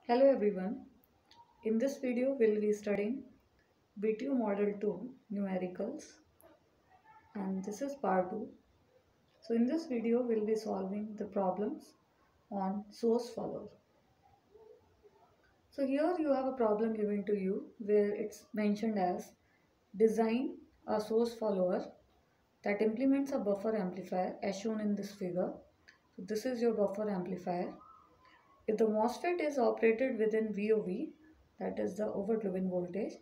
Hello everyone. In this video we'll be studying BTU Model 2 numericals, and this is part 2. So in this video we'll be solving the problems on source follower. So here you have a problem given to you where it's mentioned as design a source follower that implements a buffer amplifier as shown in this figure. So this is your buffer amplifier. If the MOSFET is operated within VOV, that is the overdriven voltage,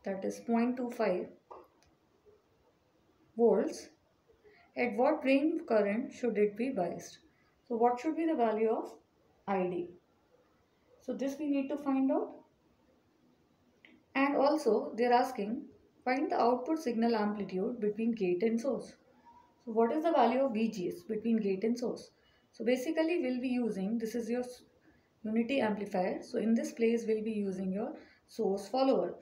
that is 0.25 volts, at what drain current should it be biased? So what should be the value of ID? So this we need to find out. And also they are asking, find the output signal amplitude between gate and source. So what is the value of VGS between gate and source? So basically we'll be using, this is your unity amplifier. So in this place we'll be using your source follower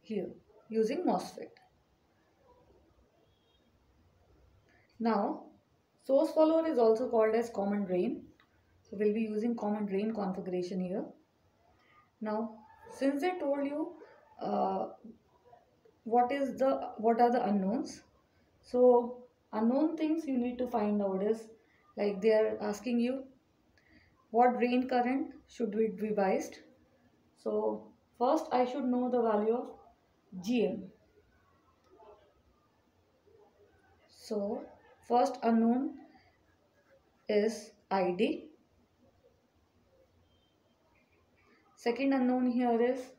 here using MOSFET. Now, source follower is also called as common drain. So we'll be using common drain configuration here. Now, since they told you what are the unknowns, so unknown things you need to find out is, like they are asking you what drain current should be biased. So first I should know the value of GM. So first unknown is ID. Second unknown here is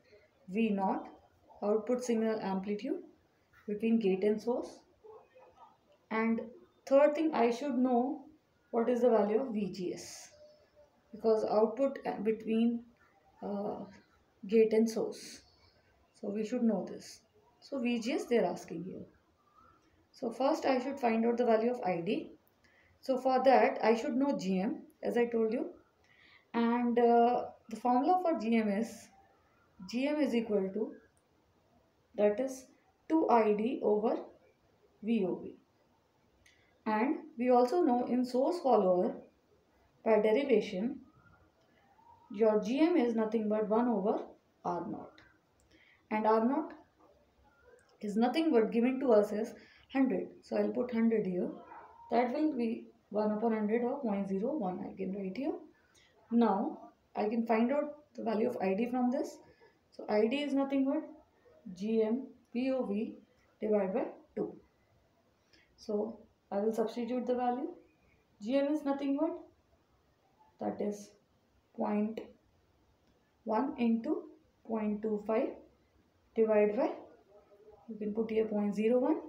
V0, output signal amplitude between gate and source. And third thing, I should know what is the value of VGS, because output between gate and source. So we should know this. So VGS they are asking here. So first I should find out the value of ID. So for that I should know GM, as I told you. And the formula for GM is equal to, that is 2ID over VOV. And we also know in source follower, by derivation, your GM is nothing but 1 over R0. And R0 is nothing but given to us as 100. So I'll put 100 here. That will be 1 upon 100 or 0.01. I can write here. Now I can find out the value of ID from this. So ID is nothing but GM VOV divided by 2. So I will substitute the value. GM is nothing but, that is 0.1 into 0.25 divided by, you can put here 0.01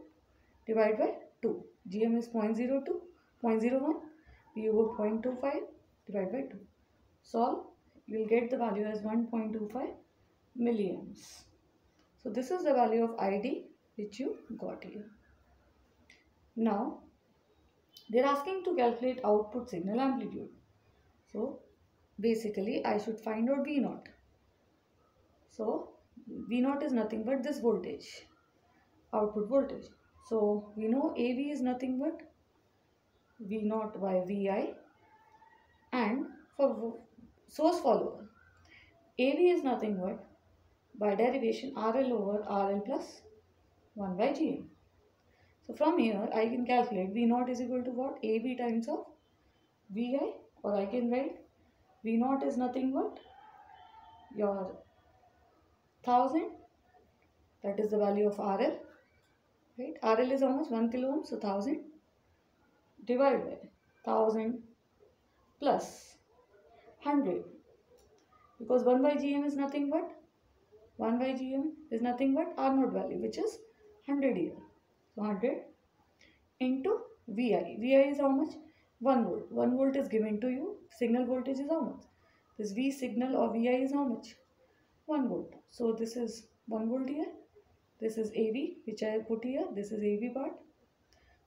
divided by 2. GM is 0.02, 0.01, we over 0.25 divided by 2. Solve, you will get the value as 1.25 milliamps. So this is the value of ID which you got here. Now they are asking to calculate output signal amplitude. So basically I should find out V0. So V0 is nothing but this voltage, output voltage. So we know AV is nothing but V0 by VI, and for source follower, AV is nothing but, by derivation, RL over RL plus 1 by GM. So from here I can calculate V0 is equal to what? AV times of VI, or I can write V0 is nothing but your 1000, that is the value of RL, right? RL is how much? 1 kilo ohm, so 1000 divided by 1000 plus 100, because 1 by GM is nothing but, 1 by GM is nothing but R0 value, which is 100 here. So 100 into VI. VI is how much? 1 volt. 1 volt is given to you. Signal voltage is how much? This V signal or VI is how much? 1 volt. So this is 1 volt here. This is AV, which I put here. This is AV part.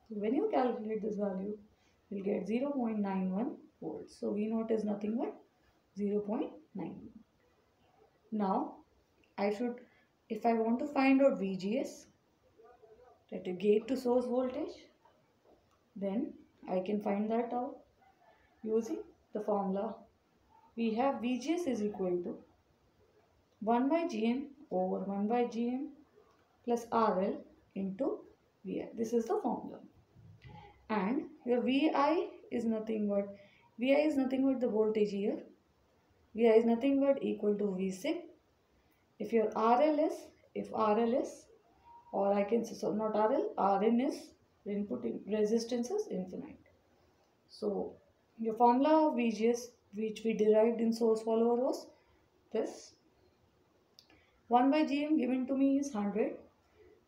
So when you calculate this value, you'll get 0.91 volts. So V0 is nothing but 0.91. Now I should, if I want to find out VGS, that is gate to source voltage, then I can find that out using the formula we have VGS is equal to 1 by Gm over 1 by Gm plus RL into Vi. This is the formula. And your Vi is nothing but the voltage here. Vi is nothing but equal to Vsig. If RL is, or I can say, so not RL, Rn is, the input resistance is infinite. So your formula of VGS which we derived in source follower was this. 1 by Gm given to me is 100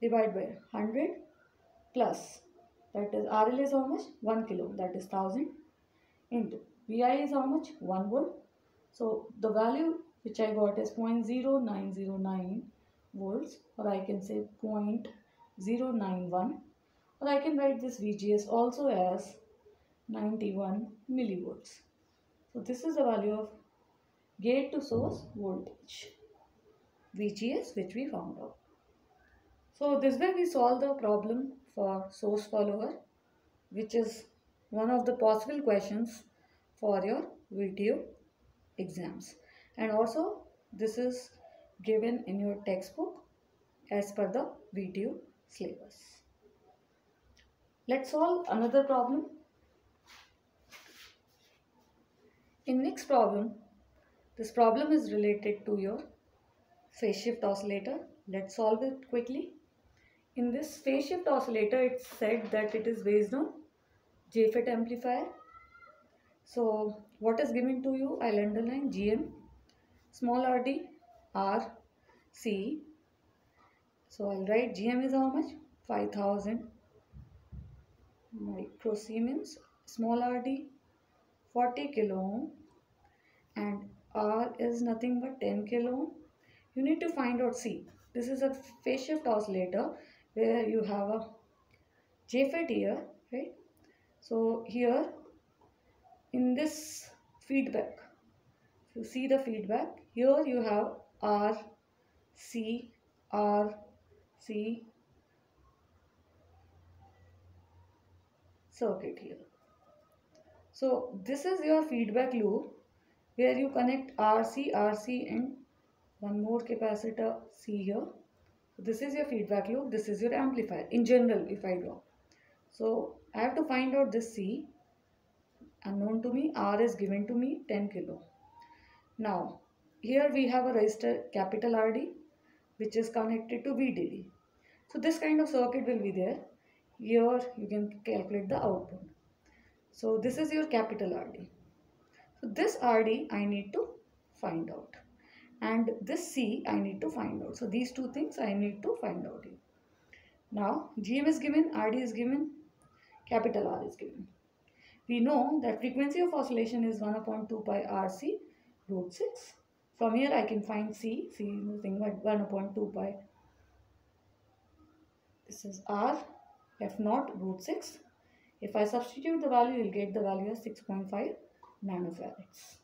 divided by 100 plus, that is RL is how much? 1 kilo, that is 1000, into Vi is how much? 1 volt. So the value which I got is 0.0909 volts, or I can say 0.091, or I can write this VGS also as 91 millivolts. So this is the value of gate to source voltage, VGS, which we found out. So this way we solve the problem for source follower, which is one of the possible questions for your VTU exams. And also this is given in your textbook as per the VTU syllabus. Let's solve another problem. In next problem, this problem is related to your phase shift oscillator. Let's solve it quickly. In this phase shift oscillator, it's said that it is based on JFET amplifier. So what is given to you? I'll underline GM, small rd, R, C. So I'll write GM is how much? 5000 microsiemens, small rd 40 kilo ohm, and R is nothing but 10 kilo ohm. You need to find out C. This is a phase shift oscillator where you have a JFET here, right? So here in this feedback, if you see the feedback, here you have R, C circuit here. So this is your feedback loop where you connect RC and one more capacitor C here. So this is your feedback loop, this is your amplifier in general if I draw. So I have to find out this C, unknown to me, R is given to me 10 kilo. Now here we have a resistor capital RD which is connected to VDD. So this kind of circuit will be there. Here you can calculate the output. So this is your capital RD. So this RD I need to find out, and this C I need to find out. So these two things I need to find out here. Now GM is given, RD is given, capital R is given. We know that frequency of oscillation is 1/2 pi RC root 6. From here I can find C. C is nothing but 1/2 pi. This is R F0 root 6. If I substitute the value, you'll get the value as 6.5 nanofarads.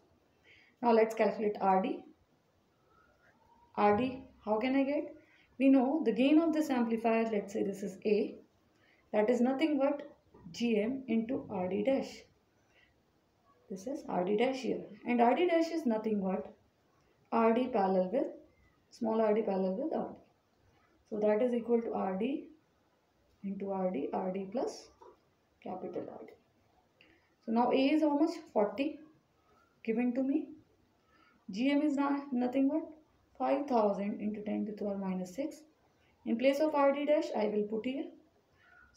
Now let's calculate RD. RD, how can I get? We know the gain of this amplifier, let's say this is A. That is nothing but GM into RD dash. This is RD dash here. And RD dash is nothing but RD parallel with, small rd parallel with RD. So that is equal to RD into RD plus capital RD. So now A is how much? 40 given to me. GM is nothing but 5000 into 10 to the power minus 6. In place of RD dash I will put here.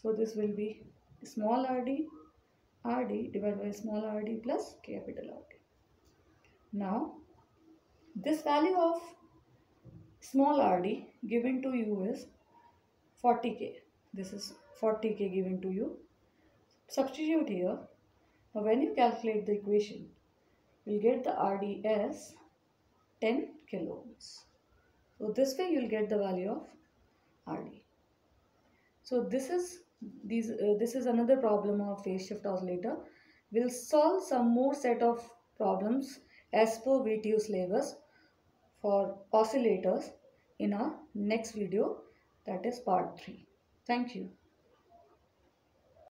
So this will be small RD divided by small rd plus capital RD. Now this value of small rd given to you is 40k. This is 40k given to you. Substitute here. Now when you calculate the equation, you will get the RD as 10 kilo ohms. So this way you will get the value of RD. So this is another problem of phase shift oscillator. We'll solve some more set of problems as per VTU syllabus for oscillators in our next video, that is part 3. Thank you.